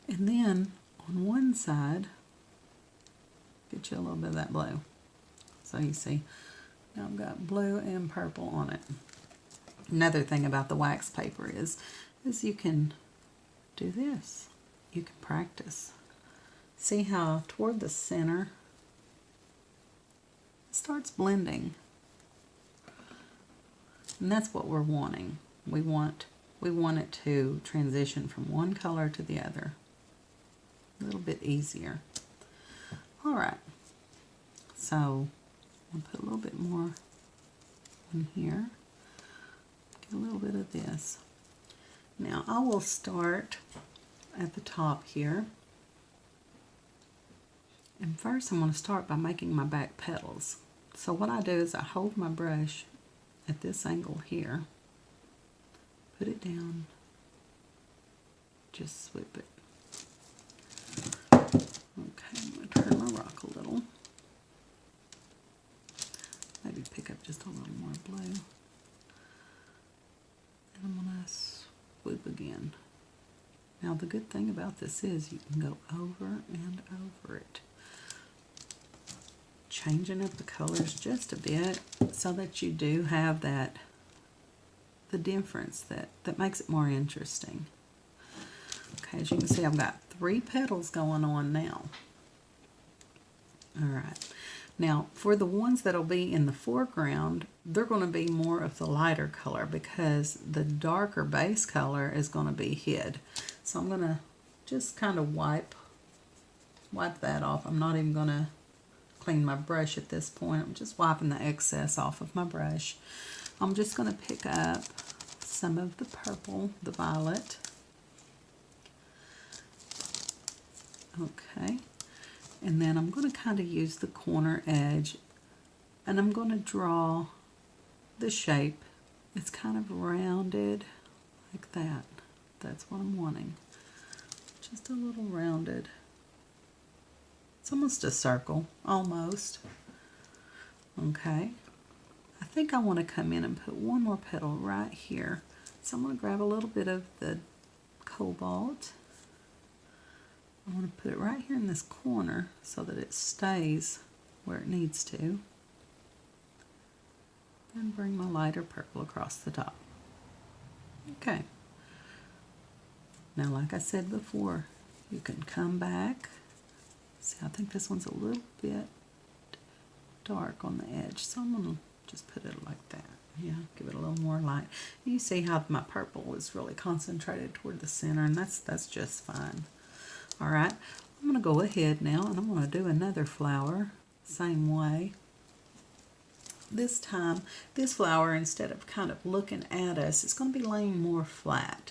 And then on one side, get you a little bit of that blue. So you see, now I've got blue and purple on it. Another thing about the wax paper is you can do this. You can practice. See how toward the center it starts blending. And that's what we're wanting. We want it to transition from one color to the other. A little bit easier. All right. So I'll put a little bit more in here. Get a little bit of this. Now I will start at the top here. And first I'm going to start by making my back petals. So what I do is I hold my brush at this angle here, put it down, just swoop it. Okay, I'm going to turn my rock a little. Maybe pick up just a little more blue. And I'm going to swoop again. Now the good thing about this is you can go over and over it, changing up the colors just a bit so that you do have the difference that makes it more interesting. Okay, as you can see, I've got 3 petals going on now. All right. Now, for the ones that'll be in the foreground, they're going to be more of the lighter color because the darker base color is going to be hid. So I'm going to just kind of wipe that off. I'm not even going to clean my brush at this point. I'm just wiping the excess off of my brush. I'm just going to pick up some of the purple, the violet. Okay. And then I'm going to kind of use the corner edge and I'm going to draw the shape. It's kind of rounded like that. That's what I'm wanting. Just a little rounded. It's almost a circle, almost. Okay. I think I want to come in and put one more petal right here. So I'm going to grab a little bit of the cobalt. I want to put it right here in this corner so that it stays where it needs to. And bring my lighter purple across the top. Okay. Now, like I said before, you can come back. See, I think this one's a little bit dark on the edge, so I'm going to just put it like that. Yeah, give it a little more light. You see how my purple is really concentrated toward the center, and that's just fine. All right, I'm going to go ahead now, and I'm going to do another flower, same way. This time, this flower, instead of kind of looking at us, it's going to be laying more flat.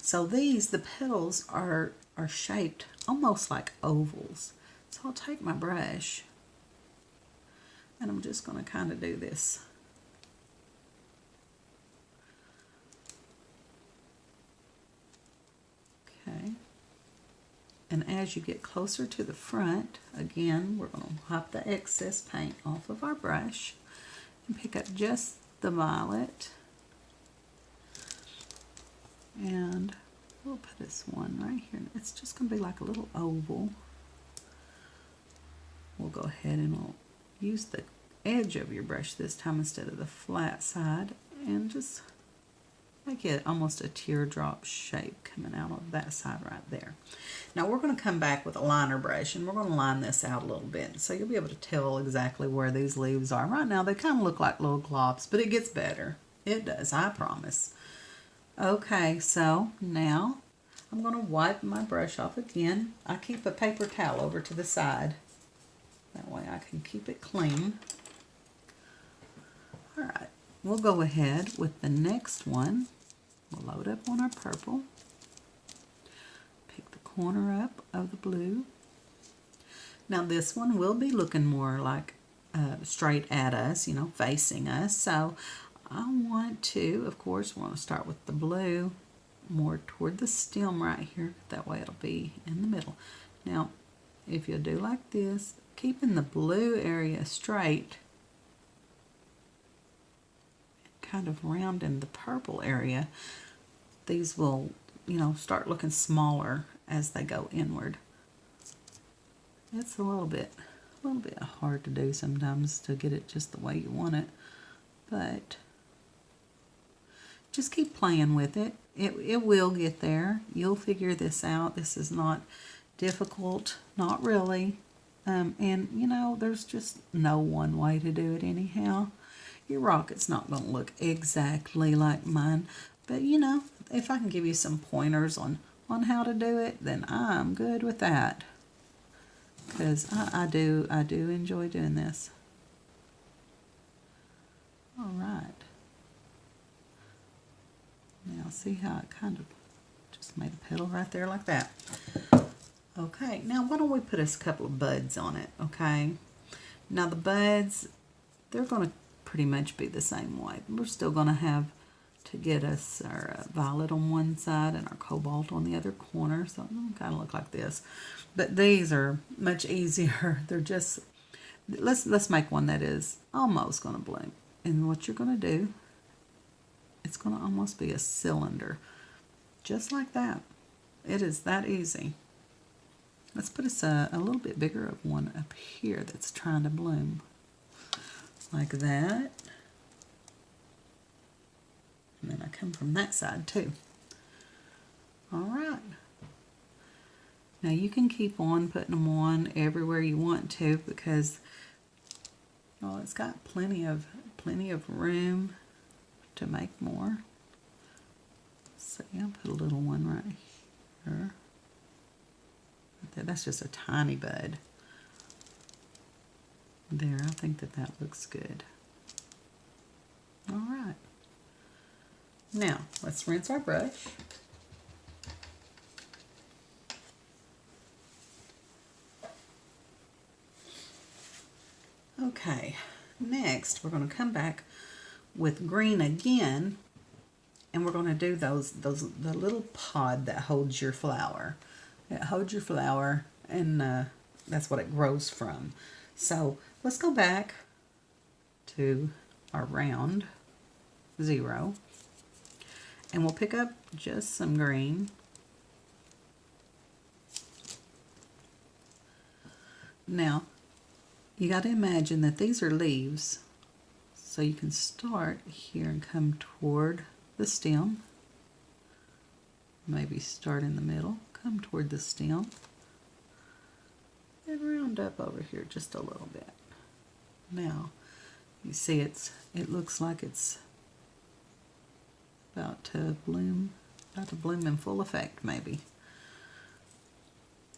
So the petals are shaped almost like ovals. So I'll take my brush, and I'm just going to kind of do this. Okay. And as you get closer to the front, again, we're going to wipe the excess paint off of our brush and pick up just the violet. And we'll put this one right here. It's just going to be like a little oval. We'll go ahead and we'll use the edge of your brush this time instead of the flat side and just make it almost a teardrop shape coming out of that side right there. Now we're going to come back with a liner brush and we're going to line this out a little bit so you'll be able to tell exactly where these leaves are. Right now they kind of look like little globs, but it gets better. It does, I promise. Okay, so now I'm going to wipe my brush off again. I keep a paper towel over to the side. That way I can keep it clean. All right, we'll go ahead with the next one. We'll load up on our purple. Pick the corner up of the blue. Now this one will be looking more like straight at us, you know, facing us. So I want to, of course, want to start with the blue more toward the stem right here. That way it'll be in the middle. Now, if you do like this, keeping the blue area straight, kind of round in the purple area, these will, you know, start looking smaller as they go inward. It's a little bit hard to do sometimes to get it just the way you want it, but just keep playing with it. It will get there. You'll figure this out. This is not difficult, not really. And you know, there's just no one way to do it anyhow. Your rocket's not going to look exactly like mine, but you know, if I can give you some pointers on how to do it, then I'm good with that. Because I do enjoy doing this. All right. Now see how it kind of just made a petal right there like that. Okay, now why don't we put a couple of buds on it, okay? Now the buds, they're going to pretty much be the same way. We're still going to have to get us our violet on one side and our cobalt on the other corner, so it'll kind of look like this. But these are much easier. They're just, let's make one that is almost going to bloom. And what you're going to do, it's going to almost be a cylinder, just like that. It is that easy. Let's put us a little bit bigger of one up here that's trying to bloom, like that. And then I come from that side too. All right. Now you can keep on putting them on everywhere you want to, because well, it's got plenty of room to make more. So I'll put a little one right here. That's just a tiny bud. There, I think that looks good. All right. Now, let's rinse our brush. Okay, next we're going to come back with green again, and we're going to do the little pod that holds your flower. It holds your flower, and that's what it grows from. So let's go back to our round 0, and we'll pick up just some green. Now, you got to imagine that these are leaves, so you can start here and come toward the stem. Maybe start in the middle, come toward the stem, and round up over here just a little bit. Now, you see it looks like it's about to bloom in full effect, maybe.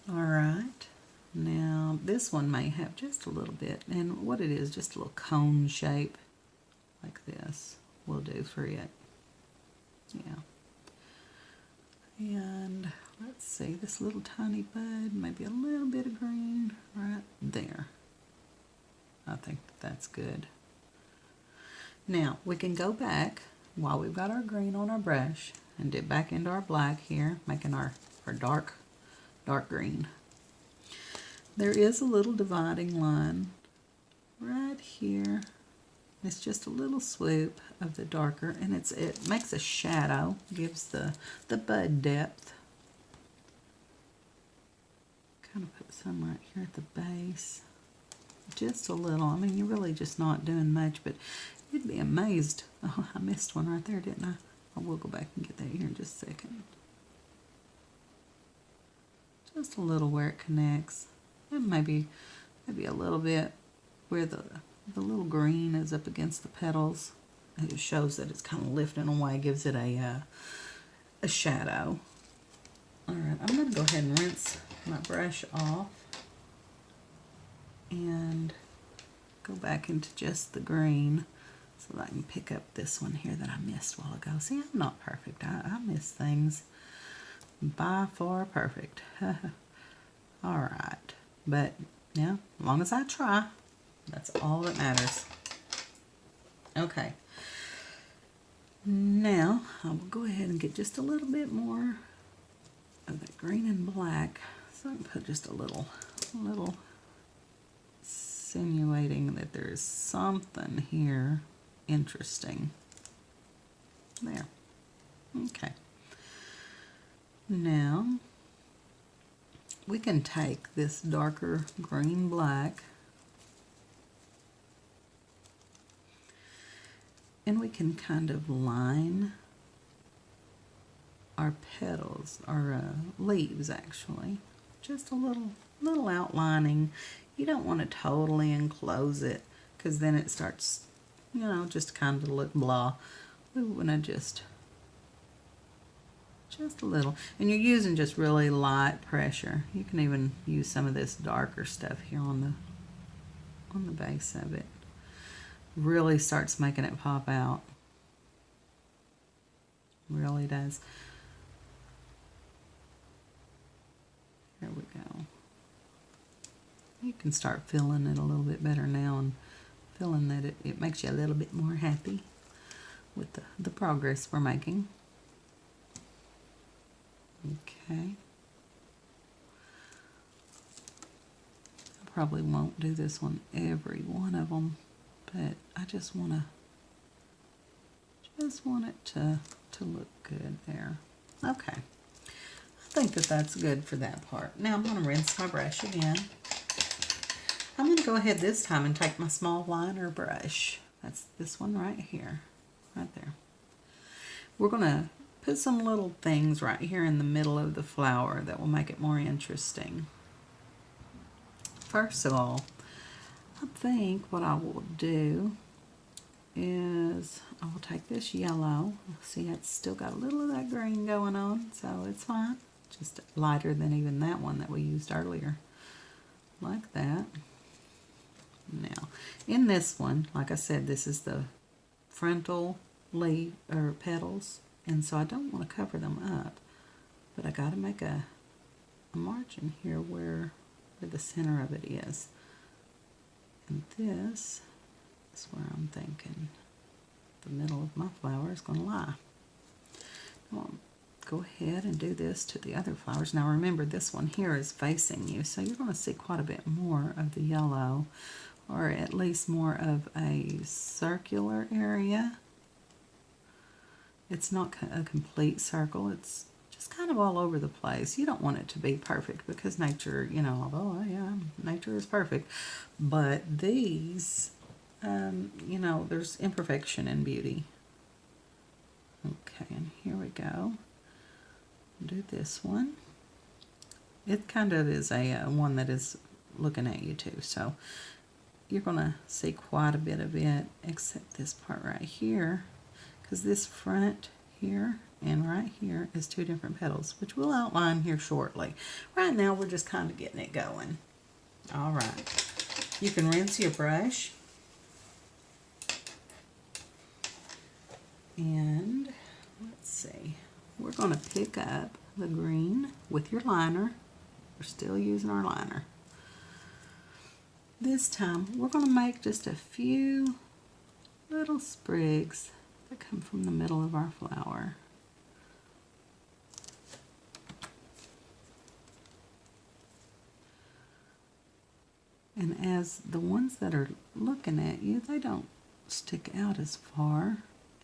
All right. Now, this one may have just a little bit, and what it is, just a little cone shape like this will do for it. Yeah. And let's see, this little tiny bud, maybe a little bit of green right there. I think that's good. Now, we can go back while we've got our green on our brush and dip back into our black here, making our dark green. There is a little dividing line right here. It's just a little swoop of the darker, and it makes a shadow, gives the bud depth. Kind of put some right here at the base. Just a little. I mean, you're really just not doing much, but you'd be amazed. Oh, I missed one right there, didn't I? I will go back and get that here in just a second. Just a little where it connects. And maybe a little bit where the little green is up against the petals. It shows that it's kind of lifting away, gives it a shadow. All right, I'm going to go ahead and rinse my brush off and go back into just the green so that I can pick up this one here that I missed a while ago. See, I'm not perfect. I miss things by far perfect. All right, but yeah, as long as I try, that's all that matters. Okay. Now, I will go ahead and get just a little bit more of that green and black. So I can put just a little insinuating that there's something here interesting. There. Okay. Now, we can take this darker green black and we can kind of line our petals, our leaves actually. Just a little outlining. You don't want to totally enclose it because then it starts, you know, just kind of look blah. We want to just a little. And you're using just really light pressure. You can even use some of this darker stuff here on the base of it. Really starts making it pop out. Really does. There we go. You can start feeling it a little bit better now and feeling that it makes you a little bit more happy with the progress we're making. Okay. I probably won't do this one every one of them, but I just want it to look good there. Okay. I think that's good for that part. Now I'm going to rinse my brush again. I'm going to go ahead this time and take my small liner brush. That's this one right here, right there. We're going to put some little things right here in the middle of the flower that will make it more interesting. First of all, I think what I will do is I will take this yellow. See, it's still got a little of that green going on, so it's fine. Just lighter than even that one that we used earlier. Like that. Now, in this one, like I said, this is the frontal leaf or petals, and so I don't want to cover them up, but I got to make a margin here where the center of it is. And this is where I'm thinking the middle of my flower is going to lie. Now I'll go ahead and do this to the other flowers. Now remember, this one here is facing you, so you're going to see quite a bit more of the yellow, or at least more of a circular area. It's not a complete circle. It's just kind of all over the place. You don't want it to be perfect because nature, you know, although yeah, nature is perfect, but these, you know, there's imperfection in beauty. Okay, and here we go. Do this one. It kind of is a one that is looking at you too, so you're going to see quite a bit of it, except this part right here, because this front here and right here is two different petals, which we'll outline here shortly. Right now we're just kind of getting it going. All right, you can rinse your brush, and let's see, we're going to pick up the green with your liner. We're still using our liner. This time we're going to make just a few little sprigs that come from the middle of our flower. And as the ones that are looking at you, they don't stick out as far,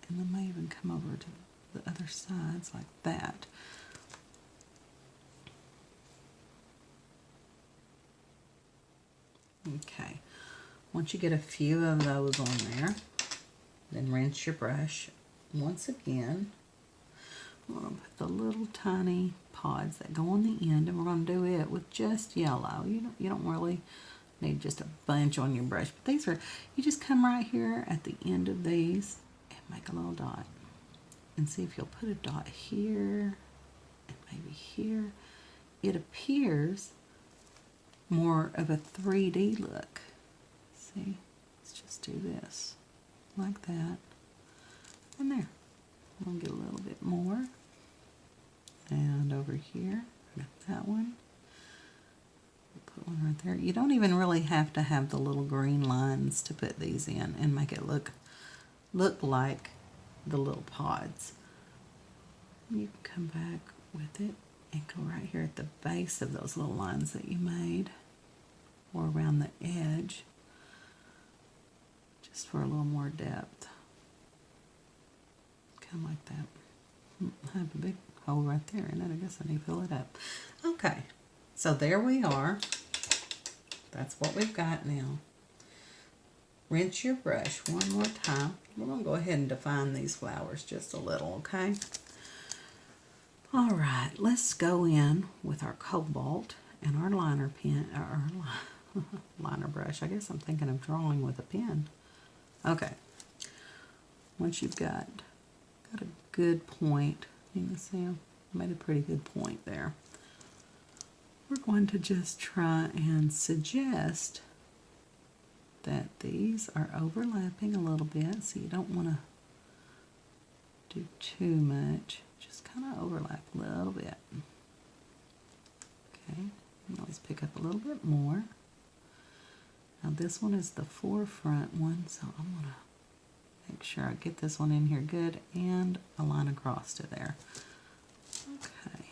and they may even come over to the other sides like that. Okay, once you get a few of those on there, then rinse your brush once again. We're going to put the little tiny pods that go on the end, and we're going to do it with just yellow. You don't really need just a bunch on your brush, but these are, you just come right here at the end of these and make a little dot. And see if you'll put a dot here and maybe here. It appears more of a 3D look. See, let's just do this like that, and there. We'll get a little bit more, and over here, got that one. We'll put one right there. You don't even really have to have the little green lines to put these in and make it look like the little pods. You can come back with it and go right here at the base of those little lines that you made, or around the edge, just for a little more depth. Kind of like that. I have a big hole right there in it. I guess I need to fill it up. Okay, So there we are. That's what we've got now. Rinse your brush one more time. We're going to go ahead and define these flowers just a little, okay? All right, let's go in with our cobalt and our liner pen, or our liner brush. I guess I'm thinking of drawing with a pen. Okay. Once you've got a good point, you can see I made a pretty good point there. We're going to just try and suggest that these are overlapping a little bit, so you don't want to do too much. Just kind of overlap a little bit. Okay, you can always pick up a little bit more. Now this one is the forefront one, so I'm going to make sure I get this one in here good and a line across to there. Okay.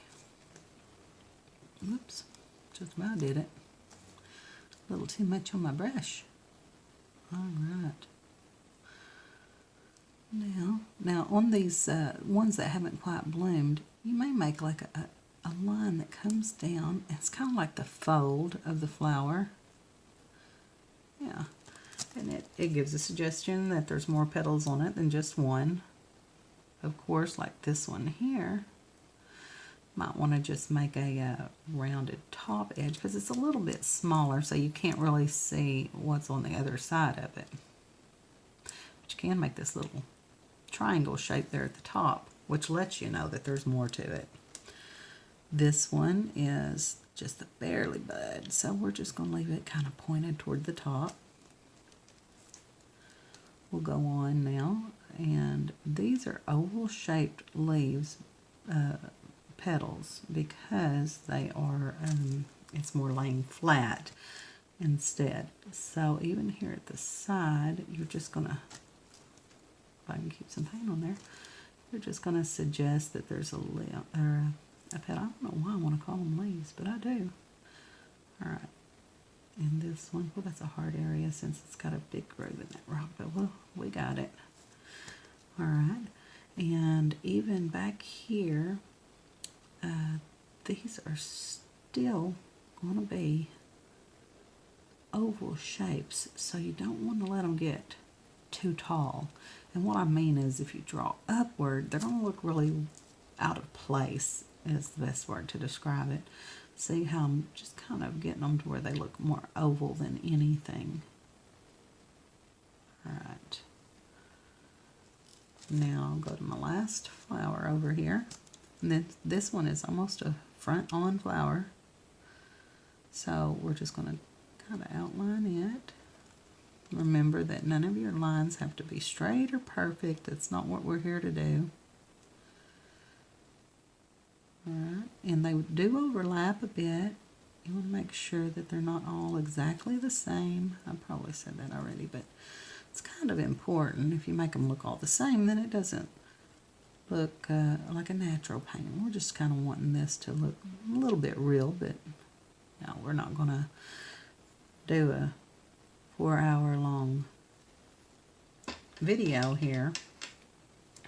Oops, just about did it. A little too much on my brush. All right. Now on these ones that haven't quite bloomed, you may make like a line that comes down. It's kind of like the fold of the flower. Yeah, and it gives a suggestion that there's more petals on it than just one. Of course, like this one here, might want to just make a rounded top edge because it's a little bit smaller, so you can't really see what's on the other side of it. But you can make this little triangle shape there at the top, which lets you know that there's more to it. This one is just a barely bud, so we're just going to leave it kind of pointed toward the top. We'll go on now, and these are oval-shaped leaves, petals, because they are, it's more laying flat instead. So even here at the side, you're just going to, if I can keep some paint on there, you're just going to suggest that there's a leaf, or a petal. I don't know why I want to call them leaves, but I do. All right. And this one, well, that's a hard area since it's got a big groove in that rock, but well, we got it. All right. And even back here, these are still going to be oval shapes, so you don't want to let them get too tall. And what I mean is if you draw upward, they're going to look really out of place, is the best word to describe it. See how I'm just kind of getting them to where they look more oval than anything. All right. Now I'll go to my last flower over here. And then this one is almost a front-on flower. So we're just going to kind of outline it. Remember that none of your lines have to be straight or perfect. That's not what we're here to do. Alright, and they do overlap a bit. You want to make sure that they're not all exactly the same. I probably said that already, but it's kind of important. If you make them look all the same, then it doesn't look like a natural painting. We're just kind of wanting this to look a little bit real, but no, we're not going to do a 4-hour-long video here.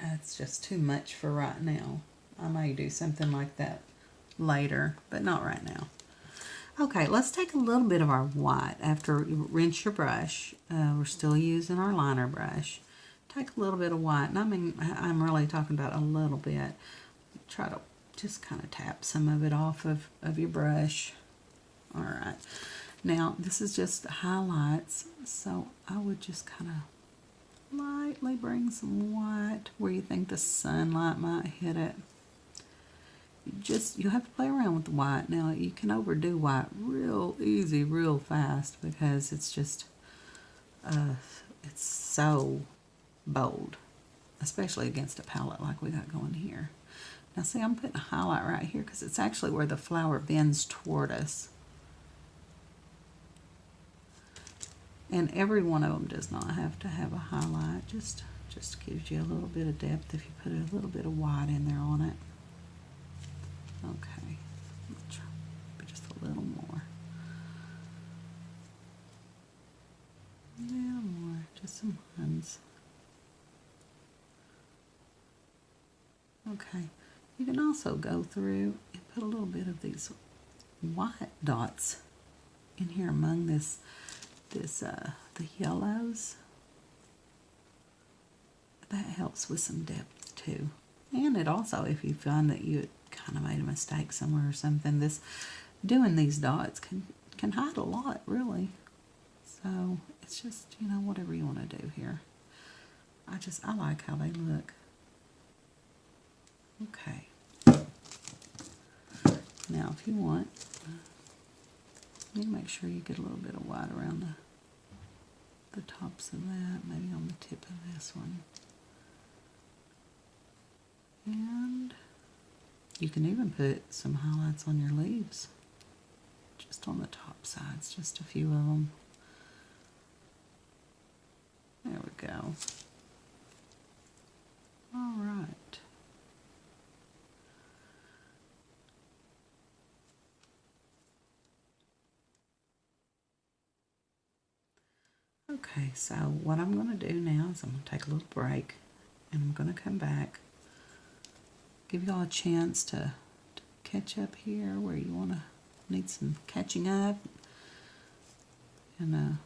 That's just too much for right now. I may do something like that later, but not right now. Okay, let's take a little bit of our white. After you rinse your brush, we're still using our liner brush. Take a little bit of white, and I mean, I'm really talking about a little bit. Try to just kind of tap some of it off of your brush. All right. Now, this is just highlights, so I would just kind of lightly bring some white where you think the sunlight might hit it. You have to play around with the white. Now, you can overdo white real easy, real fast, because it's just, it's so bold, especially against a palette like we got going here. Now, see, I'm putting a highlight right here because it's actually where the flower bends toward us. And every one of them does not have to have a highlight. Just gives you a little bit of depth if you put a little bit of white in there on it. Okay, I'll try just a little more. A little more, just some lines. Okay, you can also go through and put a little bit of these white dots in here among the yellows. That helps with some depth too. And it also, if you find that you kind of made a mistake somewhere or something, doing these dots can hide a lot, really. So it's just, whatever you want to do here. I like how they look. Okay. Now, if you want, you make sure you get a little bit of white around the tops of that, maybe on the tip of this one. And you can even put some highlights on your leaves, just on the top sides, just a few of them. There we go. All right. Okay, so what I'm going to do now is I'm going to take a little break, and I'm going to come back, give you all a chance to catch up here where you need some catching up, and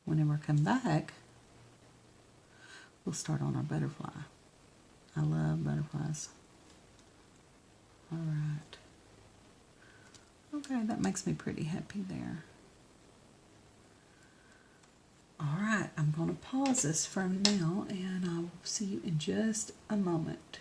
whenever I come back, we'll start on our butterfly. I love butterflies. All right. Okay, that makes me pretty happy there. All right, I'm going to pause this for now, and I'll see you in just a moment.